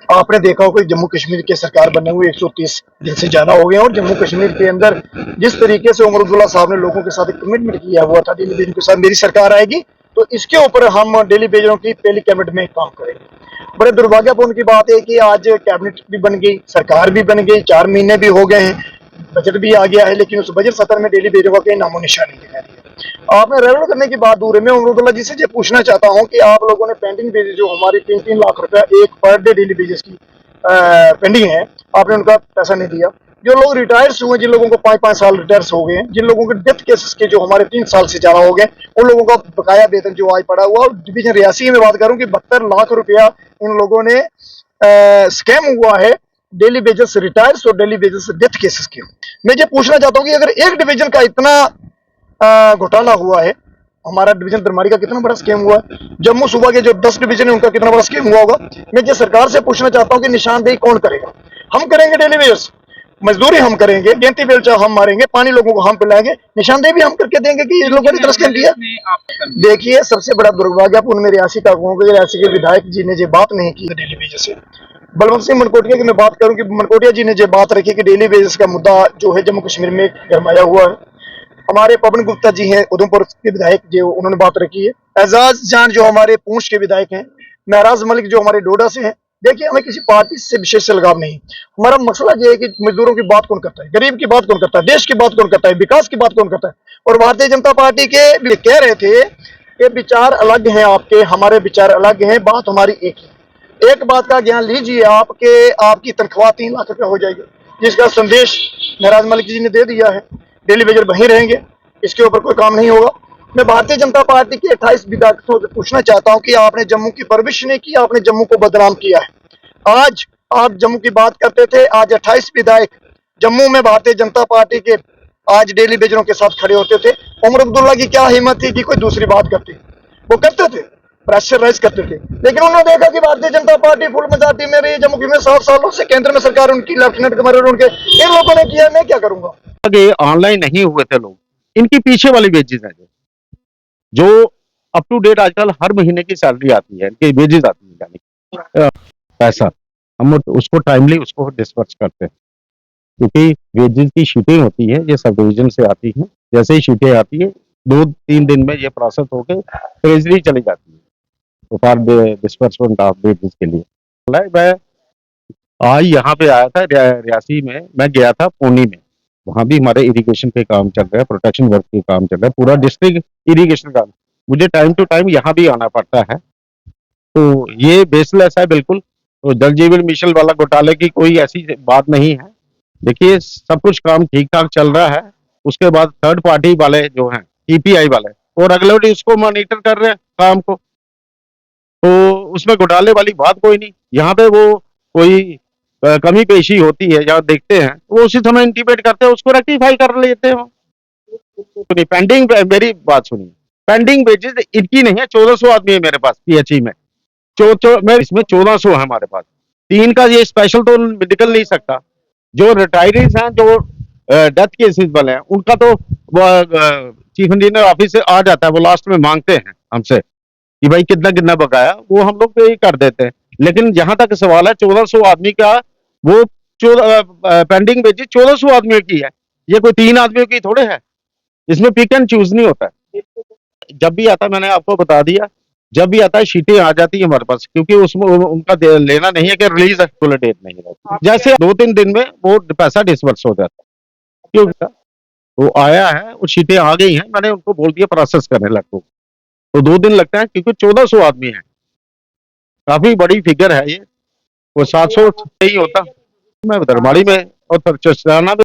आपने देखा होगा कि जम्मू कश्मीर के सरकार बने हुए 130 दिन से ज्यादा हो गए हैं और जम्मू कश्मीर के अंदर जिस तरीके से उमर अब्दुल्ला साहब ने लोगों के साथ एक कमिटमेंट किया हुआ था डेली बेजरों के साथ मेरी सरकार आएगी तो इसके ऊपर हम डेली बेजरों की पहली कैबिनेट में काम करेंगे। बड़े दुर्भाग्यपूर्ण की बात है कि आज कैबिनेट भी बन गई, सरकार भी बन गई, 4 महीने भी हो गए हैं, बजट भी आ गया है, लेकिन उस बजट सत्र में डेली बेजरों का कोई नामो निशान नहीं दिखाई दिया। आपने रेवल करने की बात दूर है। मैं उमर अब्दुल्ला जी से ये पूछना चाहता हूँ कि आप लोगों ने पेंडिंग बेसिस जो हमारी 3-3 लाख रुपया एक पर डे डेली बेसिस की पेंडिंग है, आपने उनका पैसा नहीं दिया। जो लोग रिटायर्स हुए, जिन लोगों को 5-5 साल रिटायर्स हो गए हैं, जिन लोगों के डेथ केसेस के जो हमारे 3 साल से ज्यादा हो गए, उन लोगों का बकाया वेतन जो आज पड़ा हुआ। और डिवीजन रियासी में बात करूं कि 72 लाख रुपया इन लोगों ने स्कैम हुआ है डेली बेसिस रिटायर्स और डेली बेसिस डेथ केसेस के। मैं ये पूछना चाहता हूँ कि अगर एक डिवीजन का इतना घोटाला हुआ है, हमारा डिवीजन दरमारी का कितना बड़ा स्कैम हुआ है, जम्मू सूबा के जो 10 डिवीजन है उनका कितना बड़ा स्कैम हुआ होगा। मैं ये सरकार से पूछना चाहता हूँ कि निशानदेही कौन करेगा? हम करेंगे डेली बेसिस, मजदूरी हम करेंगे, गेंती बेलचा हम मारेंगे, पानी लोगों को हम पिलाएंगे, निशानदेही भी हम करके देंगे कि ये लोगों ने इतना स्कैम किया। देखिए, सबसे बड़ा दुर्भाग्यपूर्ण मैं रियासी का कहूँगा कि रियासी के विधायक जी ने ये बात नहीं की डेली बेसिस से। बलवंत सिंह मनकोटिया की मैं बात करूं कि मनकोटिया जी ने ये बात रखी कि डेली बेसिस का मुद्दा जो है जम्मू कश्मीर में गरमाया हुआ है। हमारे पवन गुप्ता जी हैं उधमपुर के विधायक, जो उन्होंने बात रखी है। एजाज जान जो हमारे पूंछ के विधायक हैं, महराज मलिक जो हमारे डोडा से हैं। देखिए, हमें किसी पार्टी से विशेष से लगाव नहीं। हमारा मसला ये है कि मजदूरों की बात कौन करता है, गरीब की बात कौन करता है, देश की बात कौन करता है, विकास की बात कौन करता है। और भारतीय जनता पार्टी के कह रहे थे कि विचार अलग हैं आपके, हमारे विचार अलग हैं, बात हमारी एक ही। एक बात का ज्ञान लीजिए आप कि आपकी तनख्वाह 3 लाख रुपया हो जाएगी, जिसका संदेश महराज मलिक जी ने दे दिया है। डेली बेजर वहीं रहेंगे, इसके ऊपर कोई काम नहीं होगा। मैं भारतीय जनता पार्टी के 28 विधायकों से पूछना चाहता हूं कि आपने जम्मू की परवरिश नहीं की, आपने जम्मू को बदनाम किया है। आज आप जम्मू की बात करते थे, आज 28 विधायक जम्मू में भारतीय जनता पार्टी के आज डेली बेजरों के साथ खड़े होते थे। उमर अब्दुल्ला की क्या हिम्मत थी कि कोई दूसरी बात करती? वो करते थे, प्रेशराइज करते थे, लेकिन उन्होंने देखा कि Bharatiya Janata party full majority में रही जम्मू में 7 सालों से, केंद्र में सरकार उनकी, लेफ्टिनेंट गवर्नर उनके, इन लोगों ने किया, मैं क्या करूंगा? आगे ऑनलाइन नहीं हुए थे लोग, इनकी पीछे वाली वेजेस है जो अप टू डेट आजकल हर महीने की सैलरी आती है, इनकी वेजेस आती है, यानी पैसा हम उसको टाइमली उसको डिस्पर्स करते हैं, क्योंकि वेजेस की शीटें होती है, ये सब डिवीजन से आती हैं। जैसे ही शीटें आती है 2-3 दिन में ये प्रोसेस होकर ट्रेजरी चली जाती है तो फॉर डिस्पर्समेंट ऑफ वेजेस के लिए। मैं आज यहाँ पे आया था रियासी में, मैं गया था पोनी में, वहाँ भी हमारे इरिगेशन पे काम चल रहा है, प्रोटेक्शन वर्क पे काम चल रहा है, पूरा डिस्ट्रिक्ट इरिगेशन का। मुझे टाइम टू टाइम यहाँ भी आना पड़ता है, तो ये बेसलेस है बिल्कुल। तो जल जीवन मिशन वाला घोटाले की कोई ऐसी बात नहीं है। देखिए, सब कुछ काम ठीक ठाक चल रहा है। उसके बाद थर्ड पार्टी वाले जो हैं, टीपीआई वाले, और रेगुलरली उसको मॉनिटर कर रहे हैं काम को, तो उसमें घोटाले वाली बात कोई नहीं। यहाँ पे वो कोई कमी पेशी होती है या देखते हैं, वो उसी समय इंटीमेट करते हैं, उसको रेक्टिफाई कर लेते हैं। सुनिए, पेंडिंग, मेरी बात सुनिए, पेंडिंग वेजेस इनकी नहीं है, 1400 आदमी है मेरे पास पीएचई में, मैं इसमें 1400 है हमारे पास। 3 का ये स्पेशल तो निकल नहीं सकता। जो रिटायरीज हैं, जो डेथ केसेस वाले हैं, उनका तो चीफ इंजीनियर ऑफिस से आ जाता है, वो लास्ट में मांगते हैं हमसे कि भाई कितना कितना बकाया, वो हम लोग पे कर देते हैं। लेकिन जहां तक सवाल है 1400 आदमी का, वो पेंडिंग वेजेस 1400 आदमियों की है, ये कोई 3 आदमियों की थोड़े है। इसमें पिक एंड चूज नहीं होता है। जब भी आता है, मैंने आपको बता दिया, जब भी आता है शीटें आ जाती है हमारे पास, क्योंकि उसमें उनका लेना नहीं है कि रिलीज डेट नहीं रहती। जैसे 2-3 दिन में वो पैसा डिसबर्स हो जाता है। क्यों? वो आया है और शीटें आ गई हैं, मैंने उनको बोल दिया प्रोसेस करने लगो, तो 2 दिन लगता है, क्योंकि 1400 आदमी है, काफी बड़ी फिगर है ये। वो 700 नहीं होता। मैं दरबारी में और चस्टाना में